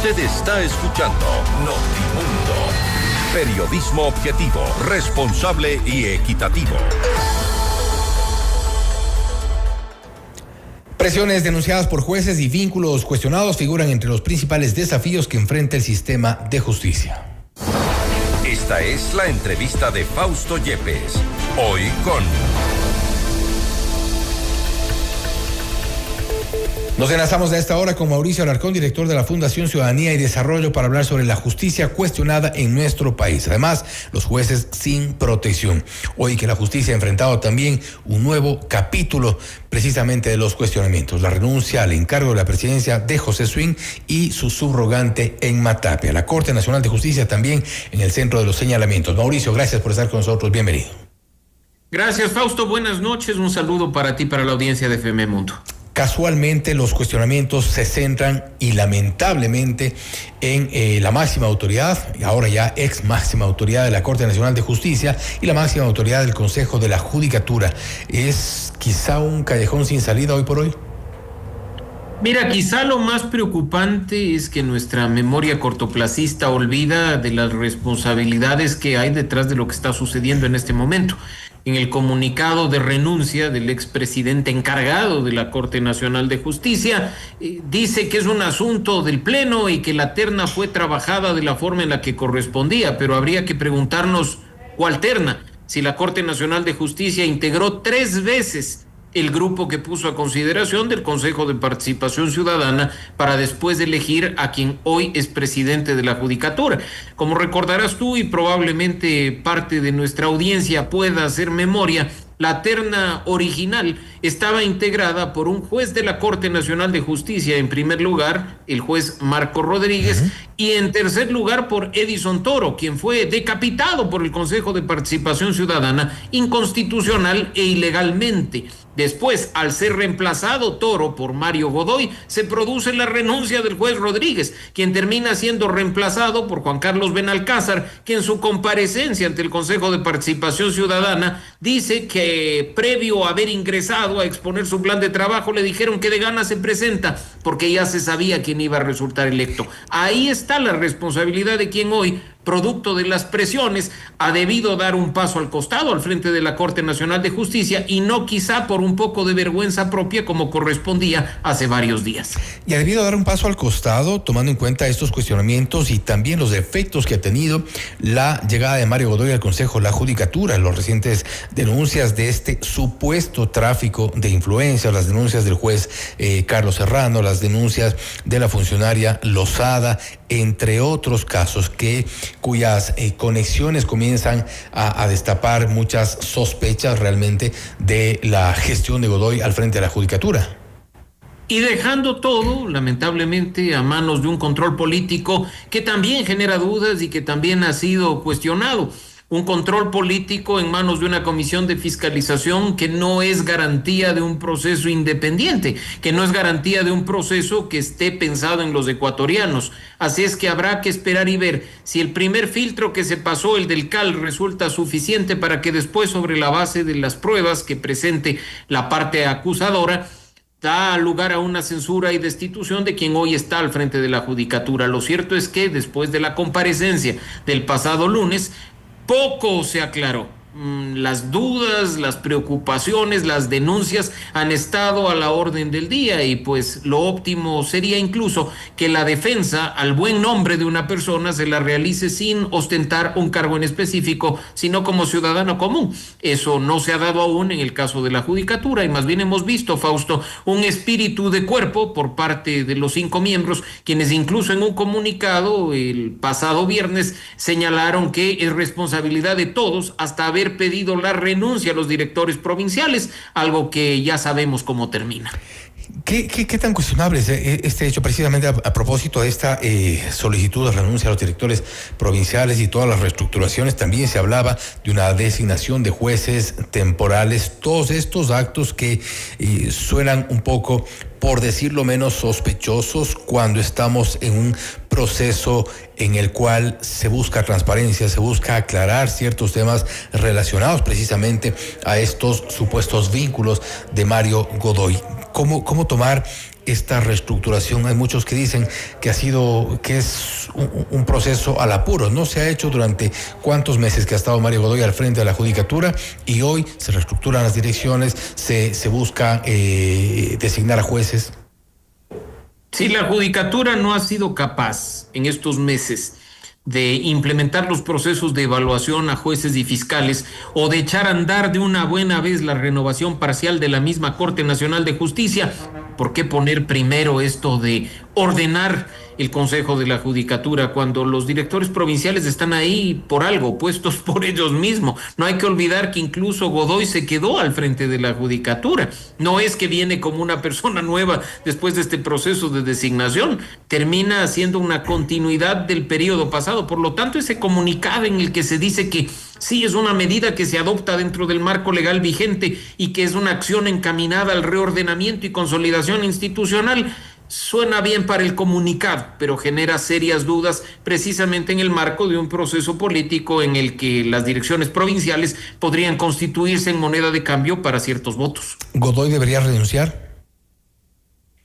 Usted está escuchando Notimundo. Periodismo objetivo, responsable y equitativo. Presiones denunciadas por jueces y vínculos cuestionados figuran entre los principales desafíos que enfrenta el sistema de justicia. Esta es la entrevista de Fausto Yepes. Hoy con... Nos enlazamos a esta hora con Mauricio Alarcón, director de la Fundación Ciudadanía y Desarrollo, para hablar sobre la justicia cuestionada en nuestro país. Además, los jueces sin protección. Hoy que la justicia ha enfrentado también un nuevo capítulo precisamente de los cuestionamientos. La renuncia al encargo de la presidencia de José Swing y su subrogante en Matapia. La Corte Nacional de Justicia también en el centro de los señalamientos. Mauricio, gracias por estar con nosotros. Bienvenido. Gracias, Fausto. Buenas noches. Un saludo para ti, para la audiencia de FM Mundo. Casualmente los cuestionamientos se centran y lamentablemente en la máxima autoridad, y ahora ya ex máxima autoridad de la Corte Nacional de Justicia y la máxima autoridad del Consejo de la Judicatura. ¿Es quizá un callejón sin salida hoy por hoy? Mira, quizá lo más preocupante es que nuestra memoria cortoplacista olvida de las responsabilidades que hay detrás de lo que está sucediendo en este momento. En el comunicado de renuncia del expresidente encargado de la Corte Nacional de Justicia, dice que es un asunto del Pleno y que la terna fue trabajada de la forma en la que correspondía, pero habría que preguntarnos cuál terna, si la Corte Nacional de Justicia integró 3 veces el grupo que puso a consideración del Consejo de Participación Ciudadana para después elegir a quien hoy es presidente de la Judicatura. Como recordarás tú y probablemente parte de nuestra audiencia pueda hacer memoria, la terna original estaba integrada por un juez de la Corte Nacional de Justicia, en primer lugar, el juez Marco Rodríguez, y en tercer lugar por Edison Toro, quien fue decapitado por el Consejo de Participación Ciudadana inconstitucional e ilegalmente. Después, al ser reemplazado Toro por Mario Godoy, se produce la renuncia del juez Rodríguez, quien termina siendo reemplazado por Juan Carlos Benalcázar, que en su comparecencia ante el Consejo de Participación Ciudadana dice que previo a haber ingresado a exponer su plan de trabajo le dijeron que de gana se presenta porque ya se sabía quién iba a resultar electo. Ahí está la responsabilidad de quien hoy, producto de las presiones, ha debido dar un paso al costado al frente de la Corte Nacional de Justicia y no quizá por un poco de vergüenza propia como correspondía hace varios días. Y ha debido dar un paso al costado tomando en cuenta estos cuestionamientos y también los efectos que ha tenido la llegada de Mario Godoy al Consejo de la Judicatura, los recientes denuncias de este supuesto tráfico de influencias, las denuncias del juez Carlos Serrano, las denuncias de la funcionaria Lozada, entre otros casos cuyas conexiones comienzan a destapar muchas sospechas realmente de la gestión de Godoy al frente de la Judicatura. Y dejando todo, lamentablemente, a manos de un control político que también genera dudas y que también ha sido cuestionado. Un control político en manos de una comisión de fiscalización que no es garantía de un proceso independiente, que no es garantía de un proceso que esté pensado en los ecuatorianos. Así es que habrá que esperar y ver si el primer filtro que se pasó, el del CAL, resulta suficiente para que después, sobre la base de las pruebas que presente la parte acusadora, da lugar a una censura y destitución de quien hoy está al frente de la Judicatura. Lo cierto es que después de la comparecencia del pasado lunes, poco se aclaró. Las dudas, las preocupaciones, las denuncias han estado a la orden del día y pues lo óptimo sería incluso que la defensa al buen nombre de una persona se la realice sin ostentar un cargo en específico, sino como ciudadano común. Eso no se ha dado aún en el caso de la Judicatura y más bien hemos visto, Fausto, un espíritu de cuerpo por parte de los 5 miembros, quienes incluso en un comunicado el pasado viernes señalaron que es responsabilidad de todos hasta haber pedido la renuncia a los directores provinciales, algo que ya sabemos cómo termina. ¿Qué tan cuestionable es este hecho precisamente a propósito de esta solicitud de renuncia a los directores provinciales y todas las reestructuraciones? También se hablaba de una designación de jueces temporales, todos estos actos que suenan un poco, por decirlo menos, sospechosos cuando estamos en un proceso en el cual se busca transparencia, se busca aclarar ciertos temas relacionados precisamente a estos supuestos vínculos de Mario Godoy. ¿Cómo tomar esta reestructuración? Hay muchos que dicen que es un proceso al apuro. No se ha hecho durante cuántos meses que ha estado Mario Godoy al frente de la Judicatura, y hoy se reestructuran las direcciones, se busca designar a jueces. Si la Judicatura no ha sido capaz en estos meses de implementar los procesos de evaluación a jueces y fiscales, o de echar a andar de una buena vez la renovación parcial de la misma Corte Nacional de Justicia, ¿por qué poner primero esto de ordenar el Consejo de la Judicatura cuando los directores provinciales están ahí por algo, puestos por ellos mismos? No hay que olvidar que incluso Godoy se quedó al frente de la Judicatura. No es que viene como una persona nueva después de este proceso de designación, termina siendo una continuidad del periodo pasado. Por lo tanto, ese comunicado en el que se dice que sí es una medida que se adopta dentro del marco legal vigente y que es una acción encaminada al reordenamiento y consolidación institucional, suena bien para el comunicado, pero genera serias dudas precisamente en el marco de un proceso político en el que las direcciones provinciales podrían constituirse en moneda de cambio para ciertos votos. ¿Godoy debería renunciar?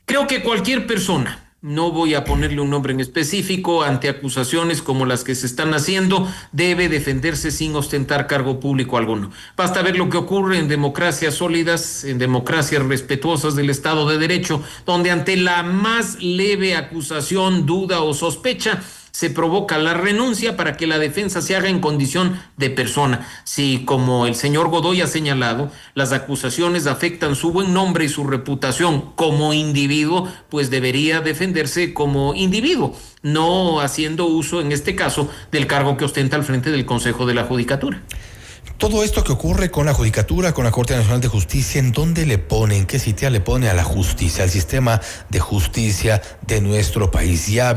Creo que cualquier persona, no voy a ponerle un nombre en específico, ante acusaciones como las que se están haciendo, debe defenderse sin ostentar cargo público alguno. Basta ver lo que ocurre en democracias sólidas, en democracias respetuosas del Estado de Derecho, donde ante la más leve acusación, duda o sospecha, se provoca la renuncia para que la defensa se haga en condición de persona. Si, como el señor Godoy ha señalado, las acusaciones afectan su buen nombre y su reputación como individuo, pues debería defenderse como individuo, no haciendo uso, en este caso, del cargo que ostenta al frente del Consejo de la Judicatura. Todo esto que ocurre con la Judicatura, con la Corte Nacional de Justicia, ¿en dónde le pone, en qué sitio le pone a la justicia, al sistema de justicia de nuestro país? Ya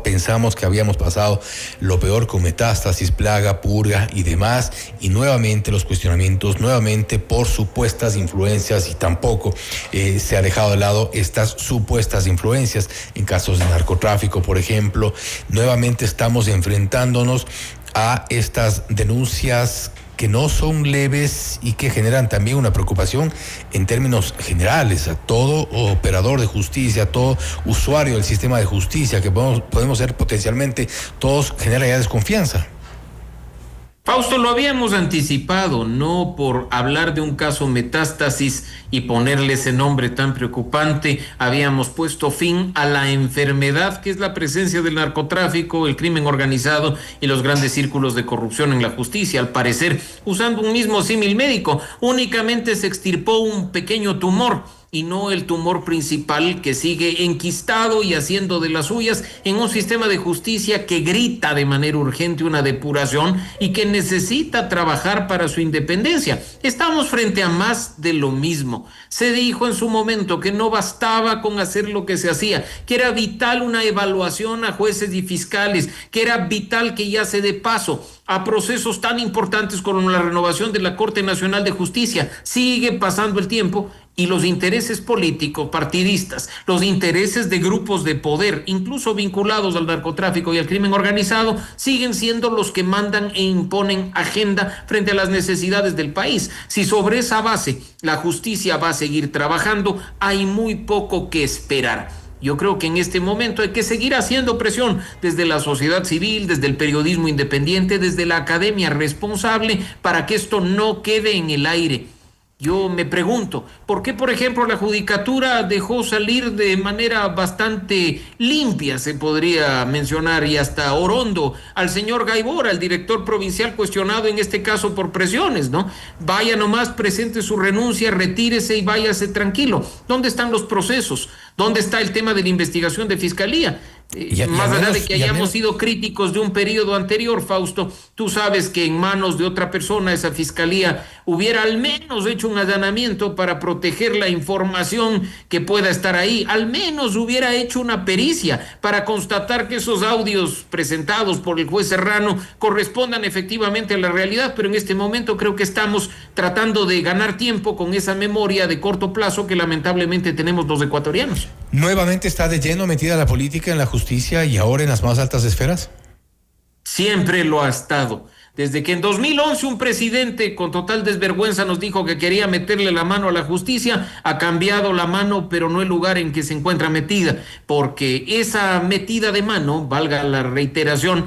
pensamos que habíamos pasado lo peor con metástasis, plaga, purga y demás, y nuevamente los cuestionamientos, nuevamente por supuestas influencias, y tampoco se ha dejado de lado estas supuestas influencias en casos de narcotráfico, por ejemplo. Nuevamente estamos enfrentándonos a estas denuncias que no son leves y que generan también una preocupación en términos generales a todo operador de justicia, a todo usuario del sistema de justicia, que podemos ser potencialmente, todos genera ya desconfianza. Fausto, lo habíamos anticipado, no por hablar de un caso metástasis y ponerle ese nombre tan preocupante, habíamos puesto fin a la enfermedad que es la presencia del narcotráfico, el crimen organizado y los grandes círculos de corrupción en la justicia. Al parecer, usando un mismo símil médico, únicamente se extirpó un pequeño tumor y no el tumor principal, que sigue enquistado y haciendo de las suyas en un sistema de justicia que grita de manera urgente una depuración y que necesita trabajar para su independencia. Estamos frente a más de lo mismo. Se dijo en su momento que no bastaba con hacer lo que se hacía, que era vital una evaluación a jueces y fiscales, que era vital que ya se dé paso a procesos tan importantes como la renovación de la Corte Nacional de Justicia. Sigue pasando el tiempo y los intereses políticos, partidistas, los intereses de grupos de poder, incluso vinculados al narcotráfico y al crimen organizado, siguen siendo los que mandan e imponen agenda frente a las necesidades del país. Si sobre esa base la justicia va a seguir trabajando, hay muy poco que esperar. Yo creo que en este momento hay que seguir haciendo presión desde la sociedad civil, desde el periodismo independiente, desde la academia responsable, para que esto no quede en el aire. Yo me pregunto, ¿por qué, por ejemplo, la Judicatura dejó salir de manera bastante limpia, se podría mencionar, y hasta orondo, al señor Gaibor, al director provincial cuestionado en este caso por presiones, ¿no? Vaya nomás, presente su renuncia, retírese y váyase tranquilo. ¿Dónde están los procesos? ¿Dónde está el tema de la investigación de fiscalía? Más allá de que hayamos sido críticos de un periodo anterior, Fausto, tú sabes que en manos de otra persona esa fiscalía hubiera al menos hecho un allanamiento para proteger la información que pueda estar ahí, al menos hubiera hecho una pericia para constatar que esos audios presentados por el juez Serrano correspondan efectivamente a la realidad, pero en este momento creo que estamos tratando de ganar tiempo con esa memoria de corto plazo que lamentablemente tenemos los ecuatorianos. ¿Nuevamente está de lleno metida la política en la justicia y ahora en las más altas esferas? Siempre lo ha estado. Desde que en 2011 un presidente con total desvergüenza nos dijo que quería meterle la mano a la justicia, ha cambiado la mano, pero no el lugar en que se encuentra metida, porque esa metida de mano, valga la reiteración,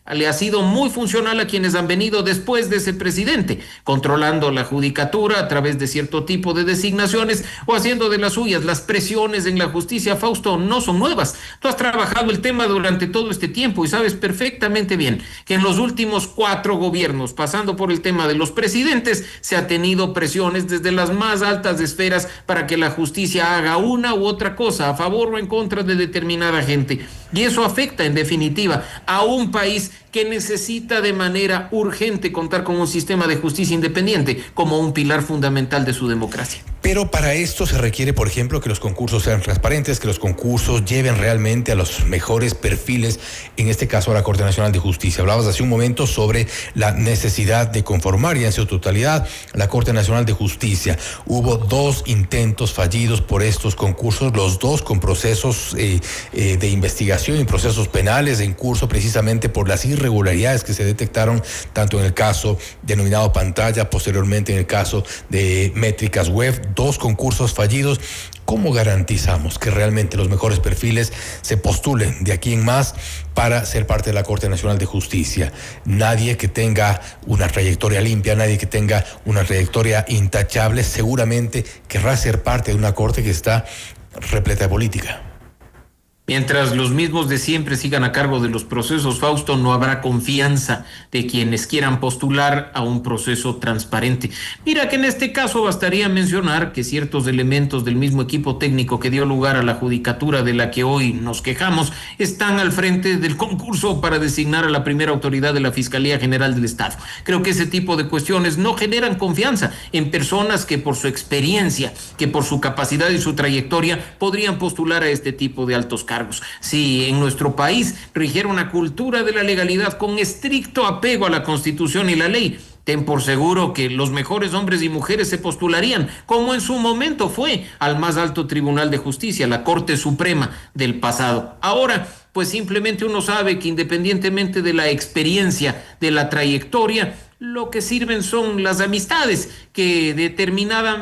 le ha sido muy funcional a quienes han venido después de ese presidente, controlando la judicatura a través de cierto tipo de designaciones o haciendo de las suyas. Las presiones en la justicia, Fausto, no son nuevas. Tú has trabajado el tema durante todo este tiempo y sabes perfectamente bien que en los últimos 4 gobiernos, pasando por el tema de los presidentes, se ha tenido presiones desde las más altas esferas para que la justicia haga una u otra cosa a favor o en contra de determinada gente. Y eso afecta, en definitiva, a un país que necesita de manera urgente contar con un sistema de justicia independiente como un pilar fundamental de su democracia. Pero para esto se requiere, por ejemplo, que los concursos sean transparentes, que los concursos lleven realmente a los mejores perfiles, en este caso a la Corte Nacional de Justicia. Hablabas hace un momento sobre la necesidad de conformar ya en su totalidad la Corte Nacional de Justicia. Hubo 2 intentos fallidos por estos concursos, los 2 con procesos de investigación y procesos penales en curso precisamente por las irregularidades que se detectaron tanto en el caso denominado Pantalla, posteriormente en el caso de Métricas Web. 2 concursos fallidos. ¿Cómo garantizamos que realmente los mejores perfiles se postulen de aquí en más para ser parte de la Corte Nacional de Justicia? Nadie que tenga una trayectoria limpia, nadie que tenga una trayectoria intachable, seguramente querrá ser parte de una Corte que está repleta de política. Mientras los mismos de siempre sigan a cargo de los procesos, Fausto, no habrá confianza de quienes quieran postular a un proceso transparente. Mira que en este caso bastaría mencionar que ciertos elementos del mismo equipo técnico que dio lugar a la judicatura de la que hoy nos quejamos están al frente del concurso para designar a la primera autoridad de la Fiscalía General del Estado. Creo que ese tipo de cuestiones no generan confianza en personas que por su experiencia, que por su capacidad y su trayectoria podrían postular a este tipo de altos cargos. Si en nuestro país rigiera una cultura de la legalidad con estricto apego a la Constitución y la ley, ten por seguro que los mejores hombres y mujeres se postularían, como en su momento fue, al más alto Tribunal de Justicia, la Corte Suprema del pasado. Ahora, pues simplemente uno sabe que independientemente de la experiencia, de la trayectoria, lo que sirven son las amistades que determinada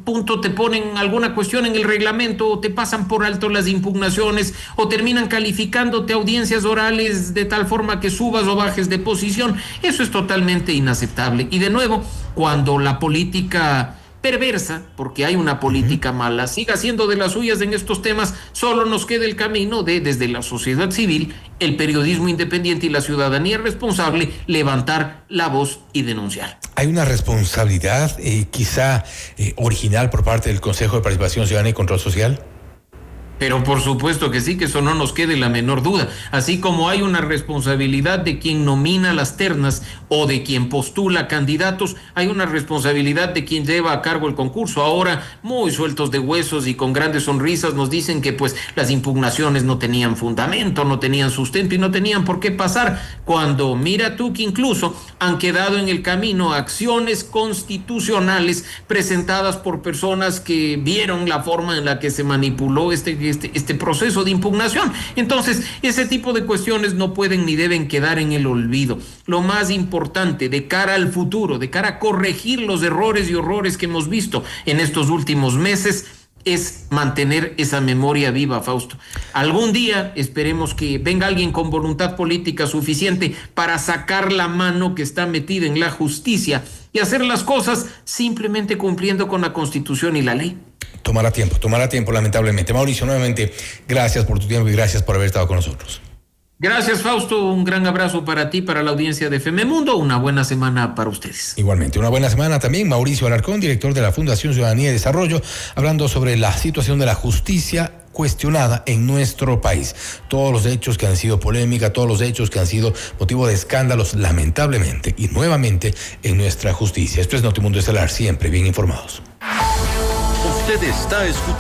punto te ponen alguna cuestión en el reglamento o te pasan por alto las impugnaciones o terminan calificándote audiencias orales de tal forma que subas o bajes de posición. Eso es totalmente inaceptable. Y de nuevo, cuando la política perversa, porque hay una política mala, siga siendo de las suyas en estos temas, solo nos queda el camino de, desde la sociedad civil, el periodismo independiente y la ciudadanía responsable, levantar la voz y denunciar. Hay una responsabilidad quizá original por parte del Consejo de Participación Ciudadana y Control Social. Pero por supuesto que sí, que eso no nos quede la menor duda. Así como hay una responsabilidad de quien nomina las ternas o de quien postula candidatos, hay una responsabilidad de quien lleva a cargo el concurso. Ahora, muy sueltos de huesos y con grandes sonrisas, nos dicen que pues las impugnaciones no tenían fundamento, no tenían sustento y no tenían por qué pasar, cuando mira tú que incluso han quedado en el camino acciones constitucionales presentadas por personas que vieron la forma en la que se manipuló este proceso de impugnación. Entonces, ese tipo de cuestiones no pueden ni deben quedar en el olvido. Lo más importante de cara al futuro, de cara a corregir los errores y horrores que hemos visto en estos últimos meses, es mantener esa memoria viva, Fausto. Algún día esperemos que venga alguien con voluntad política suficiente para sacar la mano que está metida en la justicia y hacer las cosas simplemente cumpliendo con la Constitución y la ley. Tomará tiempo, lamentablemente. Mauricio, nuevamente, gracias por tu tiempo y gracias por haber estado con nosotros. Gracias, Fausto. Un gran abrazo para ti, para la audiencia de FM Mundo. Una buena semana para ustedes. Igualmente, una buena semana también. Mauricio Alarcón, director de la Fundación Ciudadanía y Desarrollo, hablando sobre la situación de la justicia cuestionada en nuestro país. Todos los hechos que han sido polémica, todos los hechos que han sido motivo de escándalos, lamentablemente y nuevamente en nuestra justicia. Esto es Notimundo Estelar, siempre bien informados. Usted está escuchando